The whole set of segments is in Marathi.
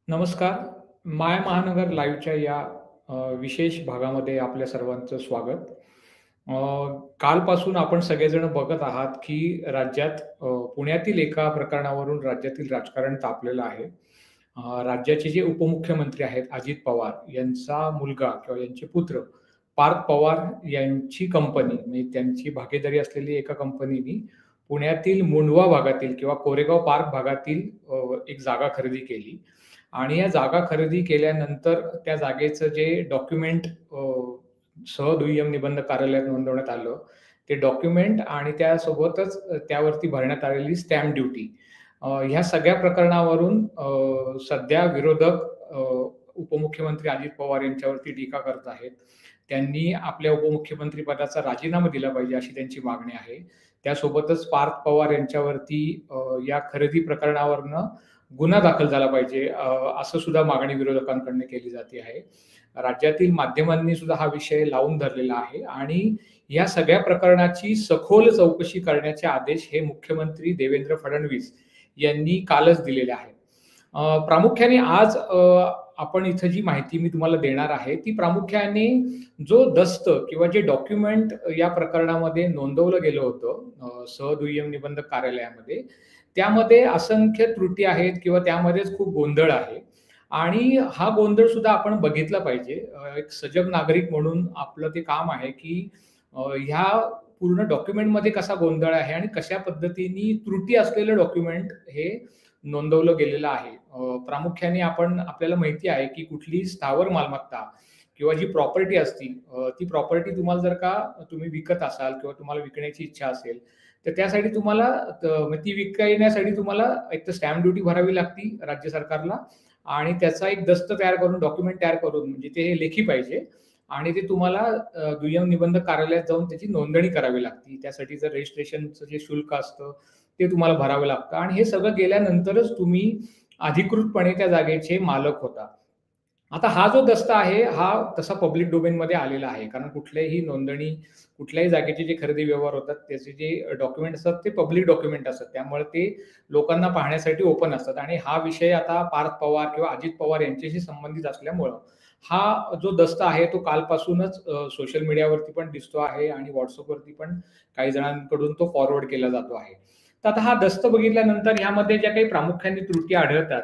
नमस्कार. माय महानगर लाईव्हच्या या विशेष भागामध्ये आपल्या सर्वांचं स्वागत. अ, कालपासून आपण सगळेजण बघत आहात, की राज्यात पुण्यातील एका प्रकरणावरून राज्यातील राजकारण तापलेलं आहे. राज्याचे जे उपमुख्यमंत्री आहेत अजित पवार यांचा मुलगा किंवा यांचे पुत्र पार्थ पवार यांची कंपनी म्हणजे त्यांची भागीदारी असलेली एका कंपनीनी पुण्यातील मुंडवा भागातील किंवा कोरेगाव पार्क भागातील एक जागा खरेदी केली. आणि या जागा खरेदी केल्यानंतर त्या जागेचं जे डॉक्युमेंट सहदुय्यम निबंधक कार्यालयात नोंदवण्यात आलं. ते डॉक्युमेंट आणि त्यासोबतच त्यावरती भरण्यात आलेली स्टॅम्प ड्युटी. ह्या सगळ्या प्रकरणावरून सध्या विरोधक उपमुख्यमंत्री अजित पवार यांच्यावरती टीका करत आहेत. त्यांनी आपल्या उपमुख्यमंत्री पदाचा राजीनामा दिला पाहिजे अशी त्यांची मागणी आहे. त्यासोबतच पार्थ पवार यांच्यावरती या खरेदी प्रकरणावरनं गुन्हा दाखल झाला पाहिजे असं सुद्धा मागणी विरोधकांकडून केली जाते आहे. राज्यातील माध्यमांनी सुद्धा हा विषय लावून धरलेला आहे आणि या सगळ्या प्रकरणाची सखोल चौकशी करण्याचे आदेश हे मुख्यमंत्री देवेंद्र फडणवीस यांनी कालच दिलेले आहेत. प्रामुख्याने आज आपण इथं जी माहिती मी तुम्हाला देणार आहे, ती प्रामुख्याने जो दस्त किंवा जे डॉक्युमेंट या प्रकरणामध्ये नोंदवलं गेलं होतं सहदुय्यम निबंधक कार्यालयामध्ये, त्यामध्ये असंख्य त्रुटी आहेत किंवा त्यामध्येच खूप गोंधळ आहे आणि हा गोंधळ सुद्धा आपण बघितला पाहिजे. एक सजग नागरिक म्हणून आपलं ते काम आहे, की ह्या पूर्ण डॉक्युमेंटमध्ये कसा गोंधळ आहे आणि कशा पद्धतीने त्रुटी असलेलं डॉक्युमेंट हे नोंदवलं गेलेलं आहे. प्रामुख्याने आपल्याला माहिती आहे, की कुठलीही स्थावर मालमत्ता किंवा जी प्रॉपर्टी असती ती प्रॉपर्टी तुम्हाला जर का तुम्ही विकत असाल किंवा तुम्हाला विकण्याची इच्छा असेल, तर त्यासाठी तुम्हाला ती विकण्यासाठी तुम्हाला एक तर स्टॅम्प ड्युटी भरावी लागती राज्य सरकारला आणि त्याचा एक दस्त तयार करून, डॉक्युमेंट तयार करून म्हणजे ते लेखी पाहिजे आणि ते तुम्हाला दुय्यम निबंधक कार्यालयात जाऊन त्याची नोंदणी करावी लागते. त्यासाठीचं रजिस्ट्रेशनचं जे शुल्क असतं, ते तुम्हाला भरावं लागतं आणि हे सगळं केल्यानंतरच तुम्ही अधिकृतपणे त्या जागेचे मालक होता. आता हा जो दस्ता आहे, हा तसा पब्लिक डोमेनमध्ये आलेला आहे. कारण कुठल्याही नोंदणी, कुठल्याही जागेचे जे खरेदी व्यवहार होतात, त्याचे जे डॉक्युमेंट असतात, ते पब्लिक डॉक्युमेंट असतात. त्यामुळे ते लोकांना पाहण्यासाठी ओपन असतात आणि हा विषय आता पार्थ पवार किंवा अजित पवार यांच्याशी संबंधित असल्यामुळं, हा जो दस्ता आहे, तो कालपासूनच सोशल मीडियावरती पण दिसतो आहे आणि WhatsAppवरती पण काही जणांकडून तो फॉरवर्ड केला जातो आहे. तर आता हा दस्त बघितल्यानंतर ह्यामध्ये ज्या काही प्रामुख्याने त्रुटी आढळतात,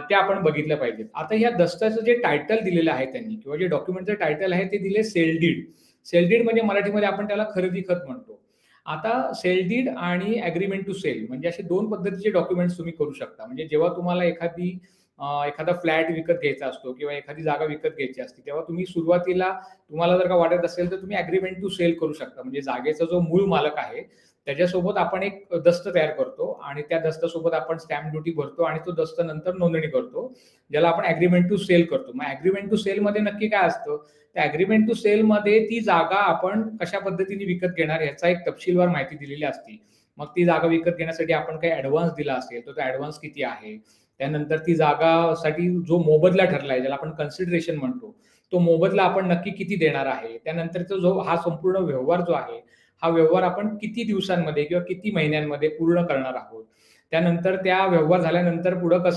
त्या आपण बघितल्या पाहिजेत. आता ह्या दस्त्याचं जे टायटल दिलेलं आहे त्यांनी किंवा जे डॉक्युमेंटचं टायटल आहे ते दिले सेल डीड. सेल डीड म्हणजे मराठीमध्ये आपण त्याला खरेदी खत म्हणतो. आता सेल डीड आणि अग्रीमेंट टू सेल म्हणजे असे 2 पद्धतीचे डॉक्युमेंट्स तुम्ही करू शकता. म्हणजे जेव्हा तुम्हाला एखादा फ्लॅट विकत घ्यायचा असतो किंवा एखादी जागा विकत घ्यायची असते, तेव्हा तुम्ही सुरुवातीला तुम्हाला जर का वाटत असेल, तर तुम्ही अग्रीमेंट टू सेल करू शकता. म्हणजे जागेचा जो मूळ मालक आहे, त्याच्यासोबत आपण एक दस्त तयार करतो आणि त्या दस्तासोबत आपण स्टॅम्प ड्युटी भरतो आणि तो दस्त नंतर नोंदणी करतो, ज्याला आपण अग्रीमेंट टू सेल करतो. मग अग्रीमेंट टू सेलमध्ये नक्की काय असतं? त्या अग्रीमेंट टू सेलमध्ये ती जागा आपण कशा पद्धतीने विकत घेणार याचा एक तपशीलवार माहिती दिलेली असते. मग ती जागा विकत घेण्यासाठी आपण काही ॲडव्हान्स दिला असेल, तर तो ॲडव्हान्स किती आहे? त्यानंतर ती जागासाठी जो मोबदला ठरलाय, ज्याला आपण कन्सिडरेशन म्हणतो, तो मोबदला आपण नक्की किती देणार आहे? त्यानंतरचा हा संपूर्ण व्यवहार जो आहे, हा व्यवहार आपण किती दिवसांमध्ये किंवा किती महिन्यांमध्ये पूर्ण करणार आहोत. त्यानंतर त्या व्यवहार झाल्यानंतर पुढं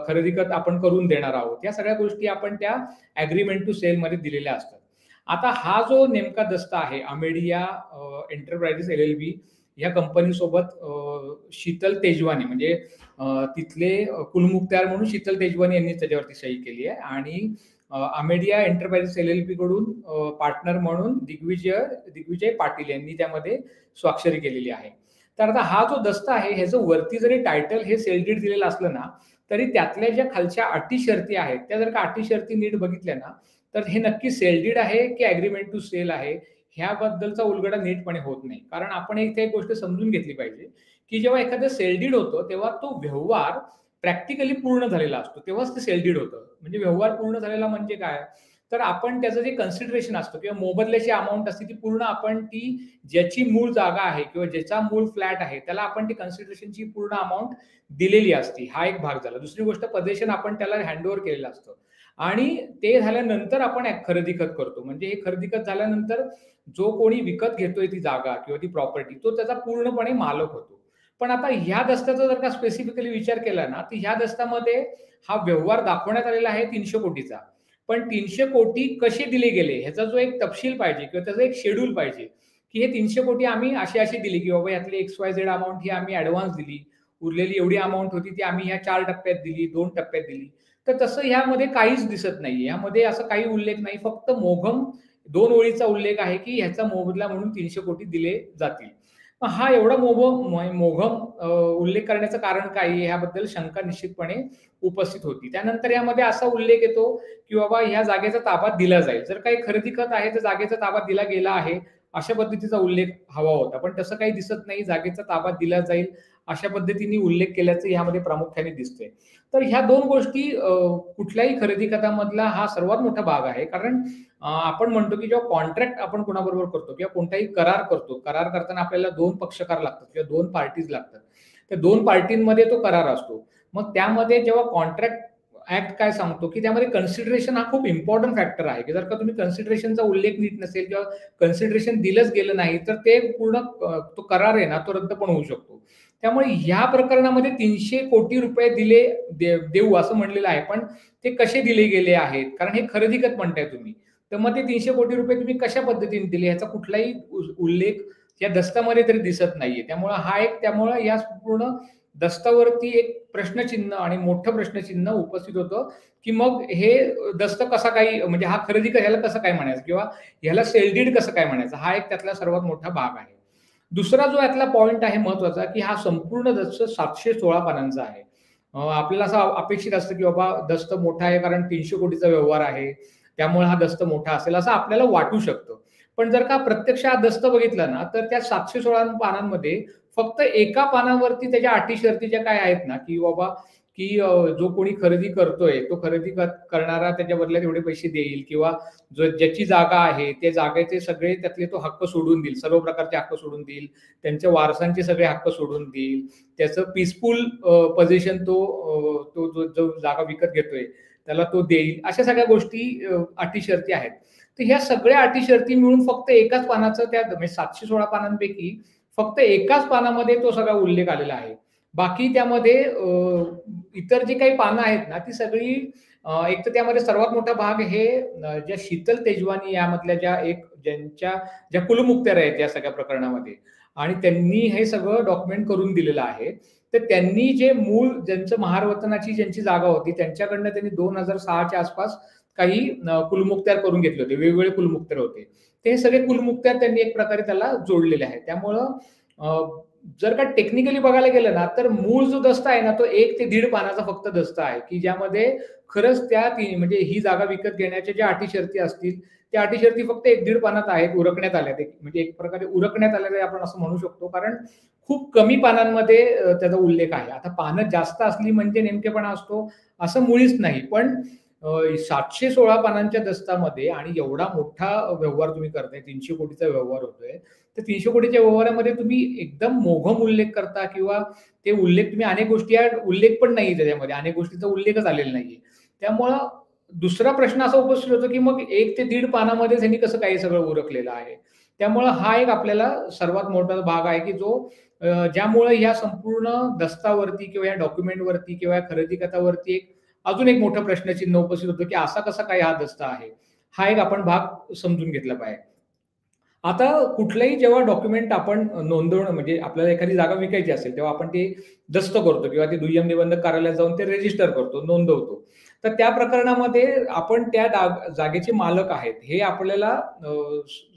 खरेदी खत आपण करून देणार आहोत. या सगळ्या गोष्टी आपण त्या अग्रीमेंट टू सेलमध्ये दिलेल्या असतात. आता हा जो नेमका दस्ता आहे अमेडिया एंटरप्राइजेस एल-एल-बी या कंपनीसोबत शीतल तेजवानी म्हणजे तिथले कुलमुखत्यार म्हणून शीतल तेजवानी यांनी त्याच्यावरती सही केली आहे आणि अमेडिया एंटरप्राइजेस एल-एल-बी कडून पार्टनर म्हणून दिग्विजय पाटील यांनी त्यामध्ये स्वाक्षरी केलेली आहे. तर आता हा जो दस्ता आहे, ह्याचं वरती जरी टायटल हे सेल डीड दिलेलं असलं ना, तरी त्यातल्या ज्या खालच्या अटी शर्ती आहेत, त्या जर का अटी शर्ती नीट बघितल्या ना, तर हे नक्की सेल डीड आहे की अग्रीमेंट टू सेल आहे, ह्याबद्दलचा उलगडा नीटपणे होत नाही. कारण आपण इथे एक गोष्ट समजून घेतली पाहिजे, की जेव्हा एखादं सेल डीड होतं, तेव्हा तो व्यवहार प्रॅक्टिकली पूर्ण झालेला असतो. तेव्हाच ते सेल डीड होतं. म्हणजे व्यवहार पूर्ण झालेला म्हणजे काय? तर आपण त्याचं जे कन्सिडरेशन असतं किंवा मोबदल्याची अमाउंट असते, ती पूर्ण आपण ती ज्याची मूळ जागा आहे किंवा ज्याचा मूळ फ्लॅट आहे, त्याला आपण ती कन्सिडरेशनची पूर्ण अमाउंट दिलेली असते. हा एक भाग झाला. दुसरी गोष्ट पोझेशन आपण त्याला हँडओव्हर केलेलं असतं आणि ते झाल्यानंतर आपण खरेदी खत करतो. म्हणजे हे खरेदी खत झाल्यानंतर जो कोणी विकत घेतोय ती जागा किंवा ती प्रॉपर्टी, तो त्याचा पूर्णपणे मालक होतो. पण आता ह्या दस्त्याचा जर का स्पेसिफिकली विचार केला ना, तर ह्या दस्त्यामध्ये हा व्यवहार दाखवण्यात आलेला आहे 300 कोटीचा. पण 300 कोटी कसे दिले गेले ह्याचा जो एक तपशील पाहिजे किंवा त्याचं एक शेड्यूल पाहिजे, की हे 300 कोटी आम्ही अशी दिली, की बाबा यातली XYZ अमाउंट ही आम्ही ॲडव्हान्स दिली. उरलेली एवढी अमाउंट होती ती आम्ही ह्या 4 टप्प्यात दिली, 2 टप्प्यात दिली. तर तसं ह्यामध्ये काहीच दिसत नाहीये. यामध्ये असं काही उल्लेख नाही. फक्त मोघम 2 ओळीचा उल्लेख आहे, की ह्याचा मोबदला म्हणून 300 कोटी दिले जातील. मग हा एवढा मोघम उल्लेख करण्याचं कारण काय आहे? याबद्दल शंका निश्चितपणे उपस्थित होती. त्यानंतर यामध्ये असा उल्लेख येतो, की बाबा ह्या जागेचा ताबा दिला जाईल. जर काही खरेदी खत आहे, तर जागेचा ताबा दिला गेला आहे. अशा पद्धतीचा उल्लेख हवा होता. पण तसं काही दिसत नाही. जागेचा ताबा दिला जाईल, अशा पद्धतीने उल्लेख केल्याचं ह्यामध्ये प्रामुख्याने दिसतंय. तर ह्या 2 गोष्टी कुठल्याही खरेदी खतामधला हा सर्वात मोठा भाग आहे. कारण आपण म्हणतो, की जेव्हा कॉन्ट्रॅक्ट आपण कोणाबरोबर करतो किंवा कोणताही करार करतो. करार करताना आपल्याला 2 पक्षकार लागतात किंवा 2 पार्टीज लागतात. त्या 2 पार्टींमध्ये तो करार असतो. मग त्यामध्ये जेव्हा कॉन्ट्रॅक्ट ॲक्ट काय सांगतो, की त्यामध्ये कन्सिडरेशन हा खूप इम्पोर्टंट फॅक्टर आहे, की जर का तुम्ही कन्सिडरेशनचा उल्लेख नीट नसेल किंवा कन्सिडरेशन दिलंच गेलं नाही, तर ते पूर्ण तो करार आहे ना, तो रद्द पण होऊ शकतो. त्यामुळे ह्या प्रकरणामध्ये 300 कोटी रुपये देऊ असं म्हणलेलं आहे. पण ते कसे दिले गेले आहेत? कारण हे खरेदी खत म्हणताय तुम्ही. तर मग ते 300 कोटी रुपये तुम्ही कशा पद्धतीने दिले ह्याचा कुठलाही उल्लेख या दस्तामध्ये तरी दिसत नाहीये. त्यामुळं या पूर्ण दस्तावरती एक प्रश्नचिन्ह आणि मोठं प्रश्नचिन्ह उपस्थित होतं, की मग हे दस्त कसा काही म्हणजे हा खरेदी ह्याला कसं काय म्हणायचं किंवा ह्याला सेल डीड कसं काय म्हणायचं? हा एक त्यातला सर्वात मोठा भाग आहे. दुसरा जो यातला पॉइंट आहे महत्वाचा, की हा संपूर्ण दस्त 716 पानांचा आहे. आपल्याला असं अपेक्षित असतं, की बाबा दस्त मोठा आहे कारण 300 कोटीचा व्यवहार आहे. त्यामुळे हा दस्त मोठा असेल असं आपल्याला वाटू शकतं. पण जर का प्रत्यक्ष हा दस्त बघितला ना, तर त्या 716 पानांमध्ये फक्त एका पानावरती त्याच्या अटी शर्ती ज्या काय आहेत ना, की बाबा की जो कोणी खरेदी करतोय, तो खरेदी करणारा त्याच्या बदल्यात एवढे पैसे देईल किंवा ज्याची जागा आहे, त्या जागेचे सगळे त्यातले तो हक्क सोडून देईल. सर्व प्रकारचे हक्क सोडून देईल. त्यांच्या वारसांचे सगळे हक्क सोडून देईल. त्याचं पीसफुल पोझिशन तो जो जागा विकत घेतोय, त्याला तो देईल. अशा सगळ्या गोष्टी अटी शर्ती आहेत. तर ह्या सगळ्या अटी शर्ती मिळून फक्त एकाच पानाचं त्या म्हणजे 716 पानांपैकी फक्त एकाच पानामध्ये तो सगळा उल्लेख आलेला आहे. बाकी त्यामध्ये इतर जी काही पानं आहेत ना, ती सगळी एक तर त्यामध्ये सर्वात मोठा भाग हे ज्या शीतल तेजवानी यामधल्या ज्या कुलमुखत्यार आहेत या सगळ्या प्रकरणामध्ये आणि त्यांनी हे सगळं डॉक्युमेंट करून दिलेलं आहे. तर त्यांनी जे मूळ ज्यांचं महारवतनाची ज्यांची जागा होती त्यांच्याकडनं त्यांनी 2006च्या आसपास काही कुलमुखत्यार करून घेतले होते. वेगवेगळे कुलमुखत्यार होते. ते सगळे कुलमुखत्यार त्यांनी एक प्रकारे त्याला जोडलेले आहेत. त्यामुळं जर का टेक्निकली बघायला गेलं ना, तर मूळ जो दस्त आहे ना, तो 1 ते 1.5 पानाचा फक्त दस्त आहे, की ज्यामध्ये खरंच म्हणजे ही जागा विकत घेण्याच्या ज्या अटी शर्ती असतील, त्या अटी शर्ती फक्त 1-1.5 पानात आहेत, उरकण्यात आल्यात. म्हणजे एक प्रकारे उरकण्यात आलेल्या आपण असं म्हणू शकतो. कारण खूप कमी पानांमध्ये त्याचा उल्लेख आहे. आता पानं जास्त असली म्हणजे नेमकेपणा असतो, असं मुळीच नाही. पण 716 पानांच्या दस्तामध्ये आणि एवढा मोठा व्यवहार तुम्ही करताय, 300 कोटीचा व्यवहार होतोय. तर 300 कोटीच्या व्यवहारामध्ये तुम्ही एकदम मोघम उल्लेख करता किंवा ते उल्लेख तुम्ही अनेक गोष्टी उल्लेख पण नाहीये त्याच्यामध्ये. अनेक गोष्टींचा उल्लेखच आलेला नाहीये. त्यामुळं दुसरा प्रश्न असा उपस्थित होतो, की मग 1 ते 1.5 पानामध्ये त्यांनी कसं काही सगळं उरकलेलं आहे. त्यामुळं हा एक आपल्याला सर्वात मोठा भाग आहे, की जो ज्यामुळे या संपूर्ण दस्तावरती किंवा या डॉक्युमेंटवरती किंवा या खरेदी खतावरती अजून एक मोठं प्रश्नचिन्ह उपस्थित होतं, की असा कसा काय हा दस्ता आहे? हा एक आपण भाग समजून घेतला पाहिजे. आता कुठलंही जेव्हा डॉक्युमेंट आपण नोंदवणं म्हणजे आपल्याला एखादी जागा विकायची असेल, तेव्हा आपण ते दस्त करतो किंवा ते दुय्यम निबंधक कार्यालयात जाऊन ते रजिस्टर करतो, नोंदवतो. तर त्या प्रकरणामध्ये आपण त्या जागेचे मालक आहेत, हे आपल्याला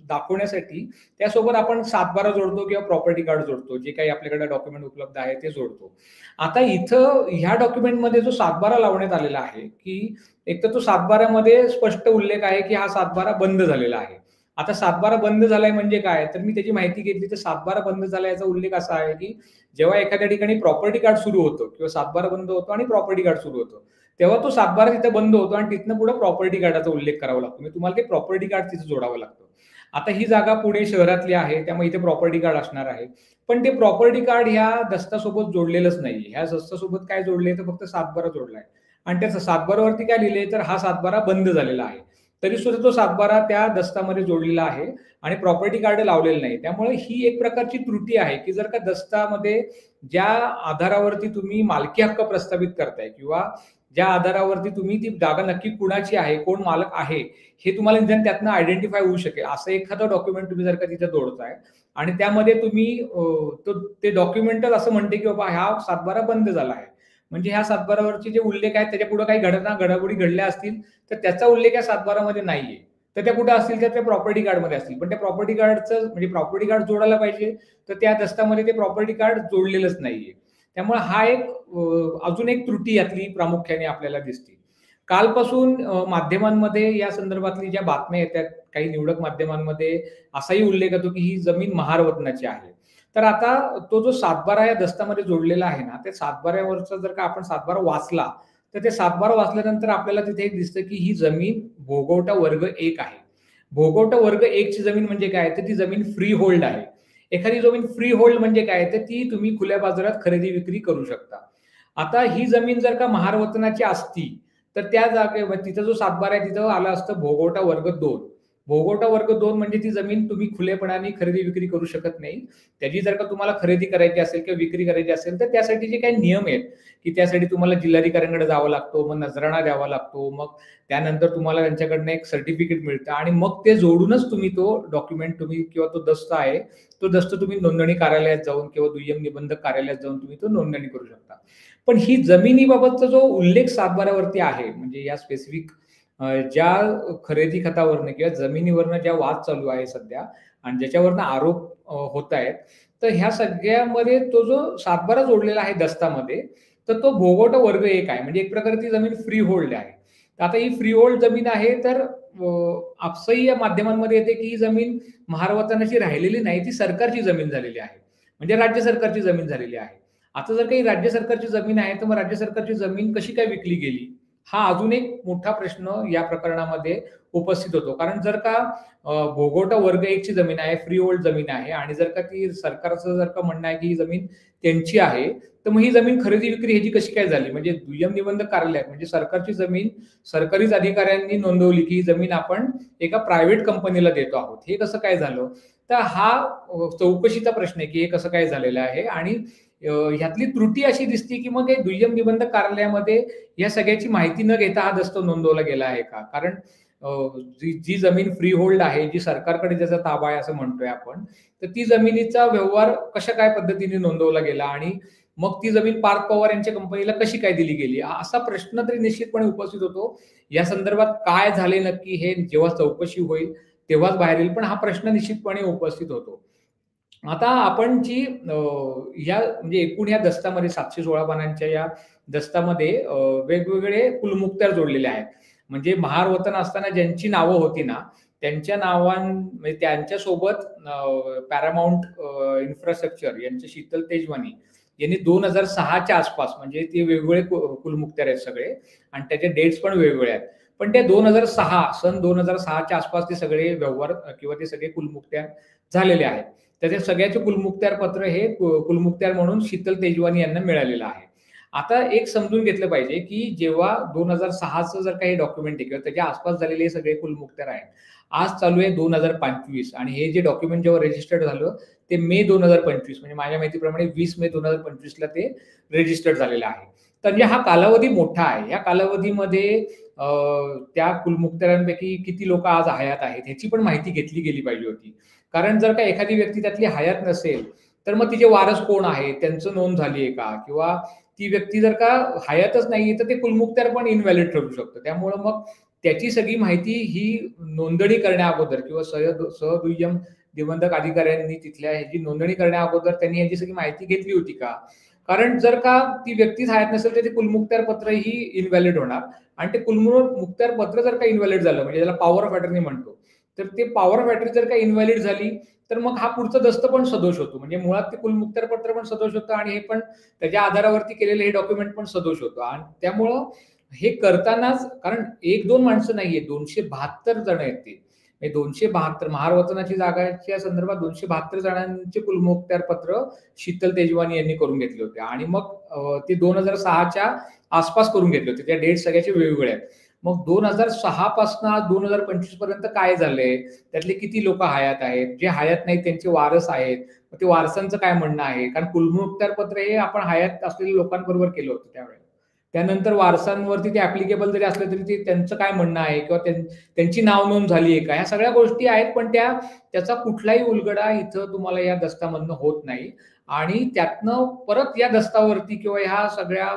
दाखवण्यासाठी त्यासोबत आपण सातबारा जोडतो किंवा प्रॉपर्टी कार्ड जोडतो. जे काही आपल्याकडे डॉक्युमेंट उपलब्ध आहे ते जोडतो. आता इथं ह्या डॉक्युमेंटमध्ये जो सातबारा लावण्यात आलेला आहे, की एक तर तो सातबाऱ्यामध्ये स्पष्ट उल्लेख आहे, की हा सातबारा बंद झालेला आहे. आता सातबारा बंद झालाय म्हणजे काय? तर मी त्याची माहिती घेतली तर सातबारा बंद झाला याचा उल्लेख असा आहे, की जेव्हा एखाद्या ठिकाणी प्रॉपर्टी कार्ड सुरू होतं किंवा सातबारा बंद होतो आणि प्रॉपर्टी कार्ड सुरू होतं. तेव्हा तो सातबारा तिथे बंद होतो आणि तिथनं पुढे प्रॉपर्टी कार्डाचा उल्लेख करावा लागतो. म्हणजे तुम्हाला ते प्रॉपर्टी कार्ड तिथे जोडावं लागतं. आता ही जागा पुणे शहरातली आहे, त्यामुळे इथे प्रॉपर्टी कार्ड असणार आहे. पण ते प्रॉपर्टी कार्ड ह्या दस्तासोबत जोडलेलंच नाहीये. ह्या दस्तासोबत काय जोडलंय तर फक्त सातबारा जोडलाय आणि त्या सातबारावरती काय लिहिलंय तर हा सातबारा बंद झालेला आहे. तरी सुद्धा तो सातबारा त्या दस्तामध्ये जोडलेला आहे आणि प्रॉपर्टी कार्ड लावलेलं नाही. त्यामुळे ही एक प्रकारची त्रुटी आहे, की जर का दस्तामध्ये ज्या आधारावरती तुम्ही मालकी हक्क प्रस्थापित करताय किंवा ज्या आधारावरती तुम्ही ती जागा नक्की कुणाची आहे, कोण मालक आहे, हे तुम्हाला निदान त्यातनं आयडेंटिफाय होऊ शकेल. असं एखादं डॉक्युमेंट तुम्ही जर का तिथे जोडताय आणि त्यामध्ये तुम्ही ते डॉक्युमेंटच असं म्हणते, की बाबा हा सातबारा बंद झाला आहे. म्हणजे ह्या सातबारावरचे जे उल्लेख आहेत त्याच्यापुढे काही घडामोडी घडल्या असतील, तर त्याचा उल्लेख या सातबारामध्ये नाहीये. तर त्या कुठे असतील तर त्या प्रॉपर्टी कार्डमध्ये असतील. पण त्या प्रॉपर्टी कार्डचं म्हणजे प्रॉपर्टी कार्ड जोडायला पाहिजे, तर त्या दस्तामध्ये ते प्रॉपर्टी कार्ड जोडलेलंच नाहीये. त्यामुळे हा एक अजून एक त्रुटी यातली प्रामुख्याने आपल्याला दिसते. कालपासून माध्यमांमध्ये या संदर्भातली ज्या बातम्या येतात, काही निवडक माध्यमांमध्ये असाही उल्लेख येतो, की ही जमीन महारवतनाची आहे. तर आता तो जो सातबारा या दस्तामध्ये जोडलेला आहे ना, त्या सातबाऱ्यावरचा जर का आपण सातबारा वाचला, तर ते सातबारा वाचल्यानंतर आपल्याला तिथे एक दिसतं, की ही जमीन भोगवटा वर्ग 1 आहे. भोगवटा वर्ग 1 ची जमीन म्हणजे काय? तर ती जमीन फ्री होल्ड आहे. एखादी जमीन फ्री होल्ड म्हणजे काय? तर ती तुम्ही खुल्या बाजारात खरेदी विक्री करू शकता. आता ही जमीन जर का महारवतनाची असती, तर त्या जागेवर तिथं जो सातबारा आहे तिथं आलं असतं भोगवटा वर्ग 2. भोगवटा वर्ग 2 म्हणजे ती जमीन तुम्ही खुलेपणाने खरेदी विक्री करू शकत नाही. त्याची जर का तुम्हाला खरेदी करायची असेल किंवा विक्री करायची असेल, तर त्यासाठी जे काही नियम आहेत, की त्यासाठी तुम्हाला जिल्हाधिकाऱ्यांकडे जावं लागतो, मग नजराणा द्यावा लागतो, मग त्यानंतर तुम्हाला त्यांच्याकडनं एक सर्टिफिकेट मिळतं आणि मग ते जोडूनच तुम्ही तो डॉक्युमेंट तुम्ही किंवा तो दस्त आहे, तो दस्त तुम्ही नोंदणी कार्यालयात जाऊन किंवा दुय्यम निबंधक कार्यालयात जाऊन तुम्ही तो नोंदणी करू शकता. पण ही जमिनीबाबतचा जो उल्लेख सातबाऱ्यावरती आहे, म्हणजे या स्पेसिफिक ज्या खरेदी खतावरनं किंवा जमिनीवरनं ज्या वाद चालू आहे सध्या आणि ज्याच्यावरनं आरोप होत आहेत, तर ह्या सगळ्यामध्ये तो जो सातबारा जोडलेला आहे दस्तामध्ये, तर तो भोगवटा वर्ग 1 आहे. म्हणजे एक प्रकारे ती जमीन फ्री होल्ड आहे. तर आता ही फ्री होल्ड जमीन आहे, तर आपसही या माध्यमांमध्ये येते, की ही जमीन महारवतनाची राहिलेली नाही, ती सरकारची जमीन झालेली आहे. म्हणजे राज्य सरकारची जमीन झालेली आहे. आता जर काही राज्य सरकारची जमीन आहे, तर मग राज्य सरकारची जमीन कशी काय विकली गेली? हा अजून एक मोठा प्रश्न या प्रकरणामध्ये उपस्थित होतो. कारण जर का भोगवटा वर्ग 1 ची जमीन आहे, फ्री होल्ड जमीन आहे आणि जर का ती सरकारचं जर का म्हणणं आहे, की ही जमीन त्यांची आहे, तर मग ही जमीन खरेदी विक्री ह्याची कशी काय झाली? म्हणजे दुय्यम निबंधक कार्यालयात म्हणजे सरकारची जमीन सरकारीच अधिकाऱ्यांनी नोंदवली, की ही जमीन आपण एका प्रायव्हेट कंपनीला देतो आहोत. हे कसं काय झालं? तर हा चौकशीचा प्रश्न आहे, की हे कसं काय झालेलं आहे आणि ह्यातली त्रुटी अशी दिसते, की मग हे दुय्यम निबंधक कार्यालयामध्ये या सगळ्याची माहिती न घेता हा दस्त नोंदवला गेला आहे का? कारण अ, जी जी जमीन फ्री होल्ड आहे, जी सरकारकडे ज्याचा ताबा आहे असं म्हणतोय आपण, तर ती जमिनीचा व्यवहार कशा काय पद्धतीने नोंदवला गेला आणि मग ती जमीन पार्थ पवार यांच्या कंपनीला कशी काय दिली गेली? असा प्रश्न तरी निश्चितपणे उपस्थित होतो. या संदर्भात काय झाले नक्की हे जेव्हा चौकशी होईल तेव्हाच बाहेर येईल. पण हा प्रश्न निश्चितपणे उपस्थित होतो. आता आपण जी या म्हणजे एकूण या दस्तामध्ये 716 पानांच्या या दस्तामध्ये वेगवेगळे कुलमुखत्यार जोडलेले आहेत. म्हणजे महार वतन असताना ज्यांची नावं होती ना, त्यांच्या म्हणजे त्यांच्यासोबत पॅरामाउंट इन्फ्रास्ट्रक्चर यांचे शीतल तेजवानी यांनी 2006 च्या आसपास म्हणजे ते वेगवेगळे कुलमुखत्यार आहेत सगळे आणि त्याचे डेट्स पण वेगवेगळे आहेत. पण ते 2006 2006 च्या आसपास ते सगळे व्यवहार किंवा ते सगळे कुलमुखत्यार झालेले आहेत. त्याचे सगळ्याचे कुलमुखत्यार पत्र हे कुलमुखत्यार म्हणून शीतल तेजवानी यांना मिळालेलं आहे. आता एक समजून घेतलं पाहिजे, की जेव्हा 2006 चं जर काही डॉक्युमेंट आहे किंवा त्याच्या आसपास झालेले हे सगळे कुलमुखत्यार आहेत. आज चालू आहे 2025 आणि हे जे डॉक्युमेंट जेव्हा रजिस्टर्ड झालं, ते मे 2025 म्हणजे माझ्या माहितीप्रमाणे 20 मे 2025 ला ते रजिस्टर्ड झालेलं आहे. तर म्हणजे हा कालावधी मोठा आहे. या कालावधीमध्ये त्या कुलमुखत्यारांपैकी किती लोकं आज हयात आहेत, ह्याची पण माहिती घेतली गेली पाहिजे होती. कारण जर का एखादी व्यक्ती त्यातली हयात नसेल, तर मग तिचे वारस कोण आहेत? त्यांचं नोंद झाली आहे का? किंवा ती व्यक्ती जर का हयातच नाहीये, तर ते कुलमुखत्यार पण इनव्हॅलिड ठरू शकतं. त्यामुळं मग त्याची सगळी माहिती ही नोंदणी करण्याअगोदर किंवा सहदुय्यम निबंधक अधिकाऱ्यांनी तिथल्या ह्याची नोंदणी करण्याअगोदर त्यांनी ह्याची सगळी माहिती घेतली होती का? कारण जर का ती व्यक्तीच हयात नसेल, तर ते कुलमुखत्यार पत्र ही इनव्हॅलिड होणार आणि ते कुलमुखत्यार पत्र जर का इनव्हॅलिड झालं, म्हणजे त्याला पॉवर ऑफ अटर्नी म्हणतो. तर ते पॉवर ऑफ अटर्नी जर का इनव्हॅलिड झाली, तर मग हा पुढचा दस्त पण सदोष होतो. म्हणजे मुळात ते कुलमुखत्यार पत्र पण सदोष होतं आणि हे पण त्याच्या आधारावरती केलेलं हे डॉक्युमेंट पण सदोष होतं आणि त्यामुळं हे करतानाच कारण 1-2 माणसं नाहीये, 272 जण आहेत ते. हे 272 महार वतनाची जागाच्या संदर्भात 272 जणांचे कुलमुखत्यार पत्र शीतल तेजवानी यांनी करून घेतले होते आणि मग ते 2006 च्या आसपास करून घेतले होते. त्या डेट सगळ्याचे वेगवेगळे आहेत. मग 2006 पासून आज 2025 पर्यंत काय झालंय? त्यातले किती लोकं हयात आहेत? जे हयात नाहीत त्यांचे वारस आहेत. मग ते वारसांचं काय म्हणणं आहे? कारण कुलमुखत्यार पत्र हे आपण हयात असलेल्या लोकांबरोबर केलं होतं त्यावेळेला. त्यानंतर वारसांवरती ते ॲप्लिकेबल जरी असलं तरी ते त्यांचं काय म्हणणं आहे किंवा त्यांची नाव नोंद झाली आहे का? ह्या सगळ्या गोष्टी आहेत, पण त्याचा कुठलाही उलगडा इथं तुम्हाला या दस्तामधनं होत नाही आणि त्यातनं परत या दस्तावरती किंवा ह्या सगळ्या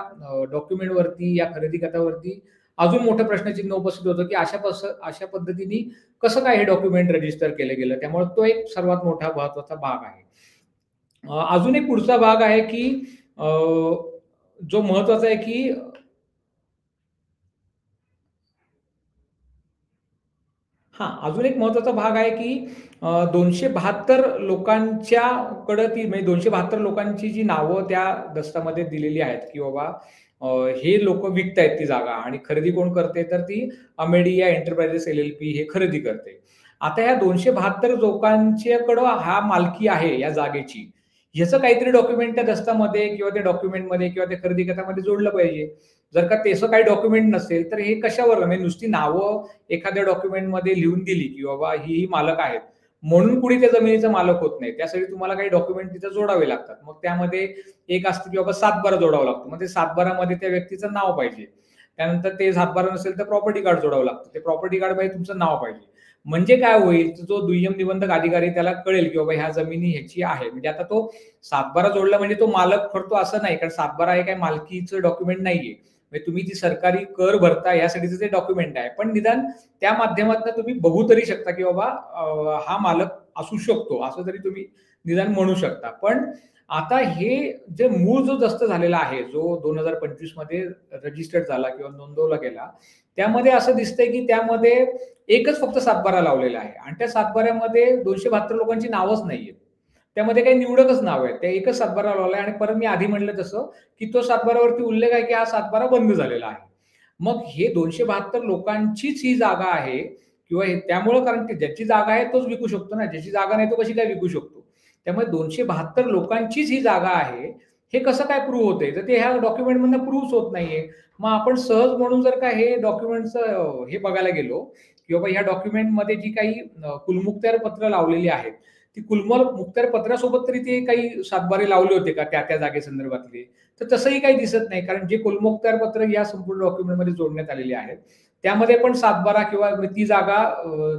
डॉक्युमेंटवरती, या खरेदी खतावरती अजून मोठं प्रश्नचिन्ह उपस्थित होतं, की अशा पद्धतीने कसं काय हे डॉक्युमेंट रजिस्टर केलं गेलं? त्यामुळे तो एक सर्वात मोठा महत्त्वाचा भाग आहे. अजून एक पुढचा भाग आहे, की अ, जो महत्त्वाचा आहे, की हां, अजून एक महत्त्वाचा भाग आहे, की 272 लोकांच्याकडं ती म्हणजे 272 लोकांची जी नावं त्या दस्तामध्ये दिलेली आहेत, की बाबा अ, हे लोकं विकतायत ती जागा आणि खरेदी कोण करते, तर ती अमेडिया एंटरप्राइजेस एल-एल-पी हे खरेदी करते. आता ह्या 272 लोकांच्याकडं हा मालकी आहे या जागेची. ह्याचं काहीतरी डॉक्युमेंट त्या दस्तामध्ये किंवा त्या डॉक्युमेंटमध्ये किंवा त्या खरेदी खतामध्ये जोडलं पाहिजे. जर का तसं काही डॉक्युमेंट नसेल, तर हे कशावर म्हणजे नुसती नावं एखाद्या डॉक्युमेंटमध्ये लिहून दिली, की बाबा ही मालक आहेत. म्हणून कुणी त्या जमिनीचा मालक होत नाही. त्यासाठी तुम्हाला काही डॉक्युमेंट तिथे जोडावे लागतात. मग त्यामध्ये एक असतं, की बाबा सातबारा जोडावा लागतो. मग ते सातबारामध्ये त्या व्यक्तीचं नाव पाहिजे. त्यानंतर ते सातबारा नसेल तर प्रॉपर्टी कार्ड जोडावं लागतं. ते प्रॉपर्टी कार्डमध्ये तुमचं नाव पाहिजे. म्हणजे काय होईल, तर जो दुय्यम निबंधक अधिकारी त्याला कळेल, की बाबा ह्या जमिनी ह्याची आहे. म्हणजे आता तो सातबारा जोडला म्हणजे तो मालक ठरतो असं नाही. कारण सातबारा हे काही मालकीचं डॉक्युमेंट नाहीये. म्हणजे तुम्ही ती सरकारी कर भरता यासाठीचं ते डॉक्युमेंट आहे. पण निदान त्या माध्यमातून तुम्ही बघू तरी शकता, की बाबा हा मालक असू शकतो, असं तरी तुम्ही निदान म्हणू शकता. पण आता हे जे मूळ जो दस्त झालेला आहे, जो 2025 मध्ये रजिस्टर्ड झाला किंवा नोंदवला गेला, त्यामध्ये असं दिसतंय, की त्यामध्ये एकच फक्त सातबारा लावलेला आहे आणि त्या सातबाऱ्यामध्ये 272 लोकांची नावच नाहीयेत. त्यामध्ये काही निवडकच नाव आहेत. त्या एकच सातबारा लावलाय आणि परत मी आधी म्हटलं तसं, की तो सातबारावरती उल्लेख आहे, की हा सातबारा बंद झालेला आहे. मग हे 272 लोकांचीच ही जागा आहे किंवा त्यामुळं कारण की ज्याची जागा आहे तोच विकू शकतो ना, ज्याची जागा नाही तो कशी काय विकू शकतो? त्यामुळे 272 लोकांचीच ही जागा आहे. हे कसं काय प्रूव्ह होतंय? तर ते ह्या डॉक्युमेंटमधनं प्रूव्हच होत नाहीये. मग आपण सहज म्हणून जर का हे डॉक्युमेंटचं हे बघायला गेलो, की बाबा ह्या डॉक्युमेंटमध्ये जी काही कुलमुखत्यार पत्र लावलेली आहेत, ती मुखत्यार पत्रासोबत तरी ते काही सातबारे लावले होते का त्या जागेसंदर्भातले? तर तसंही काही दिसत नाही. कारण जे कुलमुखत्यार पत्र या संपूर्ण डॉक्युमेंटमध्ये जोडण्यात आलेले आहेत, त्यामध्ये पण सातबारा किंवा ती जागा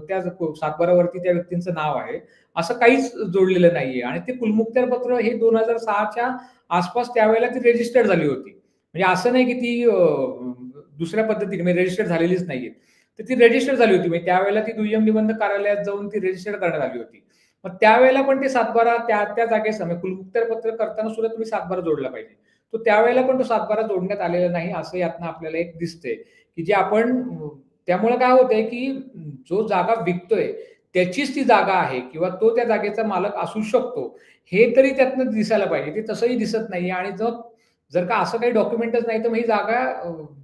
त्या सातबारावरती त्या व्यक्तीचं नाव आहे, असं काहीच जोडलेलं नाहीये आणि ते कुलमुखत्यार पत्र हे 2006च्या आसपास त्यावेळेला ती रजिस्टर्ड झाली होती. म्हणजे असं नाही की ती दुसऱ्या पद्धतीने म्हणजे रजिस्टर्ड झालेलीच नाहीये. तर ती रजिस्टर झाली होती. म्हणजे त्यावेळेला ती दुय्यम निबंधक कार्यालयात जाऊन ती रजिस्टर करण्यात आली होती. मग त्यावेळेला पण ते सातबारा त्या जागेस म्हणजे कुलमुखत्यार पत्र करताना सुद्धा तुम्ही सातबारा जोडला पाहिजे. तो त्यावेळेला पण तो सातबारा जोडण्यात आलेला नाही असं यातनं आपल्याला एक दिसतंय, की जे आपण त्यामुळे काय होतंय, की जो जागा विकतोय त्याचीच ती जागा आहे किंवा तो त्या जागेचा मालक असू शकतो. हे तरी त्यातनं दिसायला पाहिजे. ते तसंही दिसत नाहीये आणि जर का असं काही डॉक्युमेंटच नाही, तर मग ही जागा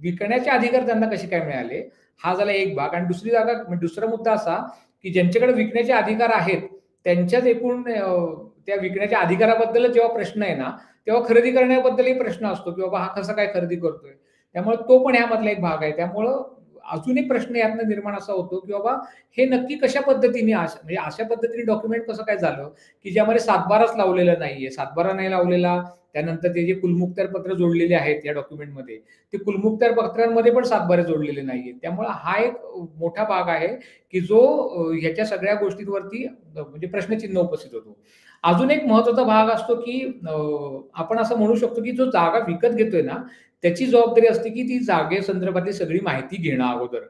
विकण्याचे अधिकार त्यांना कसे काय मिळाले? हा झाला एक भाग आणि दुसरा मुद्दा असा, की ज्यांच्याकडे विकण्याचे अधिकार आहेत, त्यांच्याच एकूण त्या विकण्याच्या अधिकाराबद्दलच जेव्हा प्रश्न आहे ना, तेव्हा खरेदी करण्याबद्दलही प्रश्न असतो, की बाबा हा कसा काय खरेदी करतोय? त्यामुळे तो पण ह्यामधला एक भाग आहे. त्यामुळं अजून एक प्रश्न यातनं निर्माण असा होतो, की बाबा हे नक्की कशा पद्धतीने म्हणजे अशा पद्धतीने डॉक्युमेंट कसं काय झालं, की ज्यामध्ये सातबाराच लावलेला नाहीये. सातबारा नाही लावलेला, त्यानंतर ते जे कुलमुखत्यार पत्र जोडलेले आहेत या डॉक्युमेंटमध्ये, ते कुलमुखत्यार पत्रांमध्ये पण सातबारे जोडलेले नाहीयेत. त्यामुळे हा एक मोठा भाग आहे, की जो ह्याच्या सगळ्या गोष्टींवरती म्हणजे प्रश्नचिन्ह उपस्थित होतो. अजून एक महत्त्वाचा भाग असतो, की आपण असं म्हणू शकतो, की जो जागा विकत घेतोय ना, त्याची जबाबदारी असते, की ती जागेसंदर्भातली सगळी माहिती घेणं अगोदर.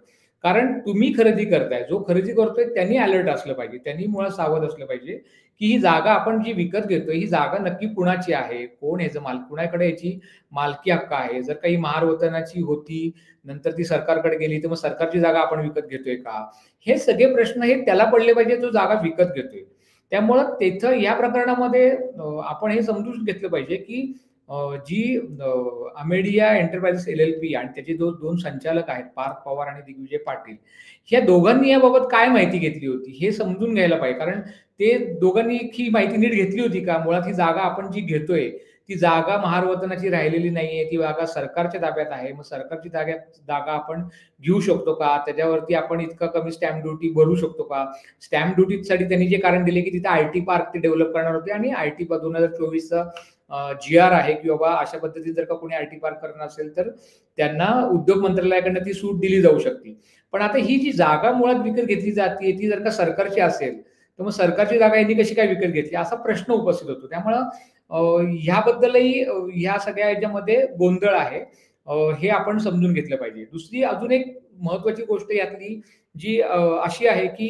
कारण तुम्ही खरेदी करताय, जो खरेदी करतोय त्यांनी अलर्ट असलं पाहिजे. त्यांनी मुळात सावध असलं पाहिजे, की ही जागा आपण जी विकत घेतोय, ही जागा नक्की कुणाची आहे? कोण ह्याचं कुणाकडे याची मालकी हक्क आहे? जर काही महारवतनाची होती, नंतर ती सरकारकडे गेली, तर मग सरकारची जागा आपण विकत घेतोय का? हे सगळे प्रश्न हे त्याला पडले पाहिजे, जो जागा विकत घेतोय. त्यामुळं तिथं या प्रकरणामध्ये आपण हे समजून घेतलं पाहिजे, की जी अमेडिया एंटरप्राइजेस एल-एल-पी आणि त्याचे जो 2 संचालक आहेत, पार्थ पवार आणि दिग्विजय पाटील, ह्या दोघांनी याबाबत काय माहिती घेतली होती, हे समजून घ्यायला पाहिजे. कारण ते दोघांनी ही माहिती नीट घेतली होती का? मुळात ही जागा आपण जी घेतोय, ती जागा महारवतनाची राहिलेली नाहीये, ती जागा सरकारच्या ताब्यात आहे. मग सरकारची जागा आपण घेऊ शकतो का? त्याच्यावरती आपण इतका कमी स्टॅम्प ड्युटी भरू शकतो का? स्टॅम्प ड्युटीसाठी त्यांनी जे कारण दिले, की तिथे आयटी पार्क ते डेव्हलप करणार होते आणि आयटी 2024चा जी-आर आहे, की बाबा अशा पद्धतीने जर का कोणी आयटी पार्क करणार असेल, तर त्यांना उद्योग मंत्रालयाकडनं ती सूट दिली जाऊ शकते. पण आता ही जी जागा मुळात विकत घेतली जाते, ती जर का सरकारची असेल, तर मग सरकारची जागा यांनी कशी काय विकत घेतली? असा प्रश्न उपस्थित होतो. त्यामुळं ह्याबद्दलही ह्या सगळ्या ह्याच्यामध्ये गोंधळ आहे. हे आपण समजून घेतलं पाहिजे. दुसरी अजून एक महत्त्वाची गोष्ट यातली जी अशी आहे, की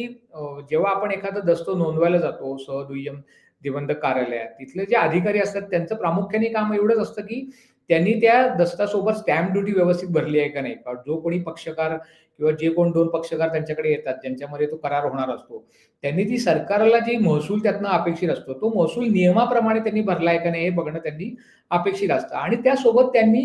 जेव्हा आपण एखादा दस्त नोंदवायला जातो दुय्यम निबंधक कार्यालयात, तिथले जे अधिकारी असतात त्यांचं प्रामुख्याने काम एवढंच असतं, की त्यांनी त्या दस्तासोबत स्टॅम्प ड्युटी व्यवस्थित भरली आहे का नाही? जो कोणी पक्षकार किंवा जे कोण 2 पक्षकार त्यांच्याकडे येतात, ज्यांच्यामध्ये तो करार होणार असतो, त्यांनी ती सरकारला जी महसूल त्यातनं अपेक्षित असतो, तो महसूल नियमाप्रमाणे त्यांनी भरला आहे का नाही हे बघणं त्यांनी अपेक्षित असतं आणि त्यासोबत त्यांनी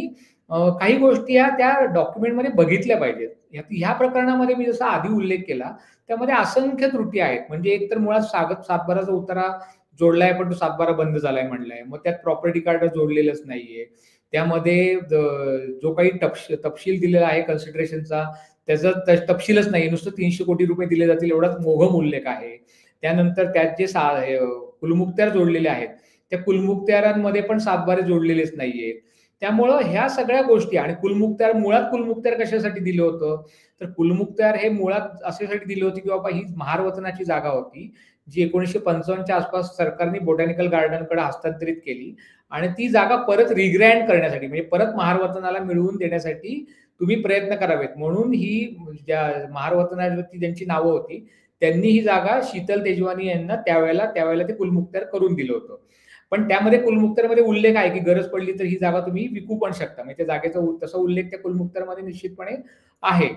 काही गोष्टी त्या डॉक्युमेंटमध्ये बघितल्या पाहिजेत. ह्या प्रकरणामध्ये मी जसा आधी उल्लेख केला, त्यामध्ये असंख्य त्रुटी आहेत. म्हणजे एकतर मुळात सातबाराचा उतारा जोडलाय, पण तो सातबारा बंद झालाय म्हणलाय. मग त्यात प्रॉपर्टी कार्ड जोडलेलंच नाहीये. त्यामध्ये जो काही तपशील दिलेला आहे कन्सिडरेशनचा, त्याचा तपशीलच नाही. नुसतं 300 कोटी रुपये दिले जातील एवढाच मोघम उल्लेख आहे. त्यानंतर त्यात जे कुलमुखत्यार जोडलेले आहेत, त्या कुलमुखत्यारांमध्ये पण सातबारे जोडलेलेच नाहीयेत. त्यामुळं ह्या सगळ्या गोष्टी आणि मुळात कुलमुखत्यार कशासाठी दिलं होतं? तर कुलमुखत्यार हे मुळात अशासाठी दिले होते, की बाबा ही महारवतनाची जागा होती, जी 1955च्या आसपास सरकारने बोटॅनिकल गार्डनकडे हस्तांतरित केली आणि ती जागा परत रिग्रँड करण्यासाठी म्हणजे परत महारवतनाला मिळवून देण्यासाठी तुम्ही प्रयत्न करावेत. म्हणून ही ज्या महारवतनावरती ज्यांची नावं होती, त्यांनी ही जागा शीतल तेजवानी यांना त्यावेळेला ते कुलमुखत्यार करून दिलं होतं. पण त्यामध्ये कुलमुखत्यारमध्ये उल्लेख आहे, की गरज पडली तर ही जागा तुम्ही विकू पण शकता. म्हणजे त्या जागेचा तसा उल्लेख त्या कुलमुखत्यारमध्ये निश्चितपणे आहे.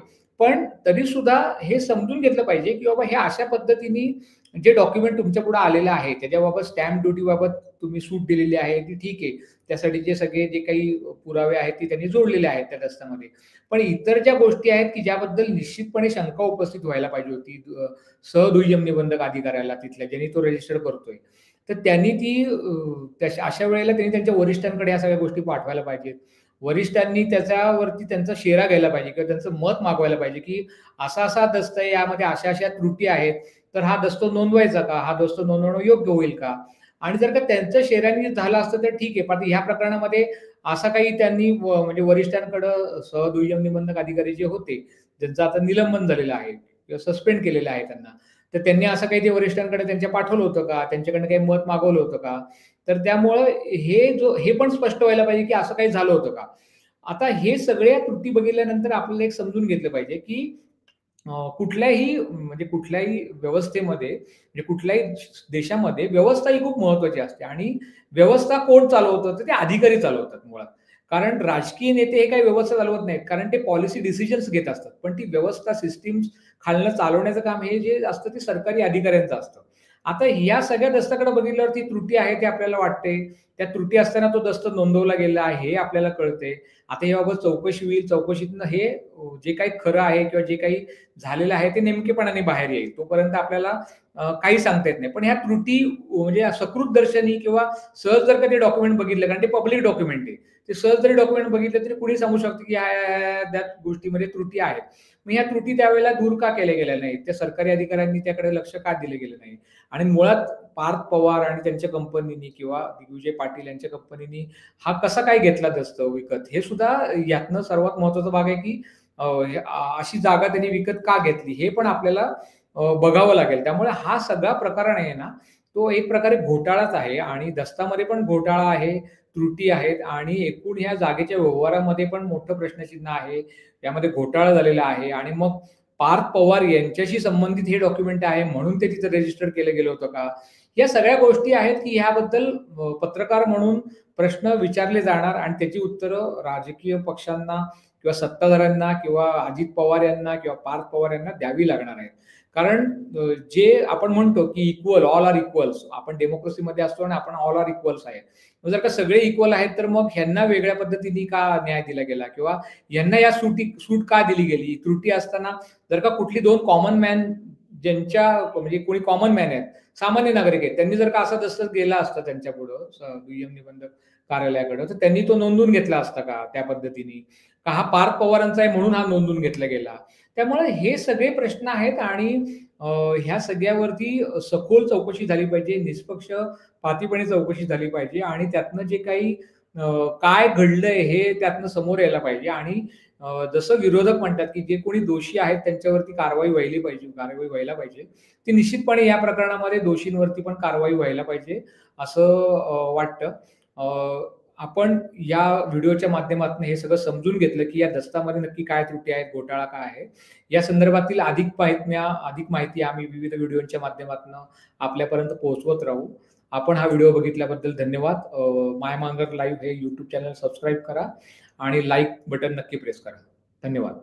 पण तरी सुद्धा हे समजून घेतलं पाहिजे, की बाबा हे अशा पद्धतीने जे डॉक्युमेंट तुमच्यापुढे आलेलं आहे, त्याच्याबाबत स्टॅम्प ड्युटीबाबत तुम्ही सूट दिलेली आहे, ती ठीक आहे. त्यासाठी जे काही पुरावे आहेत, ते त्यांनी जोडलेले आहेत त्या दस्तामध्ये. पण इतर ज्या गोष्टी आहेत, की ज्याबद्दल निश्चितपणे शंका उपस्थित व्हायला पाहिजे होती, सहदुय्यम निबंधक अधिकाऱ्याला तिथल्या, ज्यांनी तो रजिस्टर करतोय. तर त्यांनी अशा वेळेला त्यांनी त्यांच्या वरिष्ठांकडे ह्या सगळ्या गोष्टी पाठवायला पाहिजेत. वरिष्ठांनी त्याच्यावरती त्यांचा शेरा घ्यायला पाहिजे किंवा त्यांचं मत मागवायला पाहिजे, की असा-असा दस्त आहे, यामध्ये अशा-अशा त्रुटी आहेत. तर हा दस्त नोंदवायचा का? हा दस्त नोंदवणं योग्य होईल का? आणि जर का त्यांच्या शेऱ्याने झालं असतं तर ठीक आहे. पण ह्या प्रकरणामध्ये असा काही त्यांनी म्हणजे वरिष्ठांकडं सहदुय्यम निबंधक अधिकारी जे होते, ज्यांचं आता निलंबन झालेलं आहे किंवा सस्पेंड केलेलं आहे त्यांना. तर त्यांनी असं काही ते वरिष्ठांकडे त्यांच्या पाठवलं होतं का? त्यांच्याकडनं काही मत मागवलं होतं का? तर त्यामुळं हे पण स्पष्ट व्हायला पाहिजे, की असं काही झालं होतं का? आता हे सगळ्या त्रुटी बघितल्यानंतर आपल्याला एक समजून घेतलं पाहिजे, की कुठल्याही व्यवस्थेमध्ये म्हणजे कुठल्याही देशामध्ये व्यवस्था ही खूप महत्त्वाची असते आणि व्यवस्था कोण चालवतं? तर ते अधिकारी चालवतात मुळात. कारण राजकीय नेते हे काही व्यवस्था चालवत नाहीत. कारण ते पॉलिसी डिसिजन्स घेत असतात. पण ती व्यवस्था सिस्टम्स खालनं चालवण्याचं काम हे जे असतं ते सरकारी अधिकाऱ्यांचं असतं. आता या सगळ्या दस्ताकडे बघितल्यावर त्रुटी आहे ते आपल्याला वाटते. त्या त्रुटी असताना तो दस्त नोंदवला गेला आहे हे आपल्याला कळते. आता याबाबत चौकशी होईल. चौकशीतनं हे जे काही खरं आहे किंवा जे काही झालेलं आहे ते नेमकेपणाने बाहेर येईल. तोपर्यंत आपल्याला काही सांगता येत नाही. पण ह्या त्रुटी म्हणजे सकृत दर्शनी किंवा सहज जर का ते डॉक्युमेंट बघितलं कारण ते पब्लिक डॉक्युमेंट आहे. ते सहज जरी डॉक्युमेंट बघितलं तरी कुणी सांगू शकतो, की ह्या त्या गोष्टीमध्ये त्रुटी आहेत. मग ह्या त्रुटी त्यावेळेला दूर का केल्या गेल्या नाहीत? त्या सरकारी अधिकाऱ्यांनी त्याकडे लक्ष का दिलं गेलं नाही? आणि मुळात पार्थ पवार आणि त्यांच्या कंपनीनी किंवा दिग्विजय पाटील यांच्या कंपनीनी हा कसा काय घेतला दस्त विकत? हे सुद्धा यातनं सर्वात महत्त्वाचा भाग आहे, की अशी जागा त्यांनी विकत का घेतली? हे पण आपल्याला बघावं लागेल. त्यामुळे हा सगळा प्रकरण आहे ना, तो एक प्रकारे घोटाळाच आहे आणि दस्तामध्ये पण घोटाळा आहे, त्रुटी आहेत आणि एकूण ह्या जागेच्या व्यवहारामध्ये पण मोठं प्रश्नचिन्ह आहे. यामध्ये घोटाळा झालेला आहे आणि मग पार्थ पवार यांच्याशी संबंधित हे डॉक्युमेंट आहे म्हणून ते तिथे रजिस्टर केलं गेलं होतं का? या सगळ्या गोष्टी आहेत, की ह्याबद्दल पत्रकार म्हणून प्रश्न विचारले जाणार आणि त्याची उत्तरं राजकीय पक्षांना किंवा सत्ताधाऱ्यांना किंवा अजित पवार यांना किंवा पार्थ पवार यांना द्यावी लागणार आहेत. कारण जे आपण म्हणतो, की ऑल आर इक्वल्स. आपण डेमोक्रेसीमध्ये असतो आणि आपण ऑल आर इक्वल्स आहे. जर का सगळे इक्वल आहेत, तर मग ह्यांना वेगळ्या पद्धतीने का न्याय दिला गेला किंवा ह्यांना सूट का दिली गेली? त्रुटी असताना जर का कुठली 2 कॉमन मॅन ज्यांच्या म्हणजे कोणी कॉमन मॅन आहेत, सामान्य नागरिक आहेत, त्यांनी जर का असा दस्तक गेला असता त्यांच्यापुढं दुय्यम निबंधक कार्यालयाकडे, तर त्यांनी तो नोंदवून घेतला असता का त्या पद्धतीने? का हा पार्थ पवारांचा आहे म्हणून हा नोंदवून घेतला गेला? त्यामुळे हे सगळे प्रश्न आहेत आणि अ, ह्या सगळ्यावरती सखोल चौकशी झाली पाहिजे, निष्पक्षपातीपणे चौकशी झाली पाहिजे आणि त्यातनं जे काही काय घडलंय हे त्यातनं समोर यायला पाहिजे आणि जसं विरोधक म्हणतात, की जे कोणी दोषी आहेत त्यांच्यावरती कारवाई व्हायला पाहिजे. ती निश्चितपणे या प्रकरणामध्ये दोषींवरती पण कारवाई व्हायला पाहिजे असं वाटतं. अ, आपण या व्हिडिओच्या माध्यमातून हे सगळं समजून घेतलं, की या दस्तामध्ये नक्की काय त्रुटी आहेत, घोटाळा काय आहे. या संदर्भातील अधिक माहिती आम्ही विविध व्हिडिओच्या माध्यमातून आपल्यापर्यंत पोहोचवत राहू. आपण हा व्हिडिओ बघितल्याबद्दल धन्यवाद. मायमांगर लाईव्ह हे YouTube चॅनल सबस्क्राईब करा आणि लाईक बटन नक्की प्रेस करा. धन्यवाद.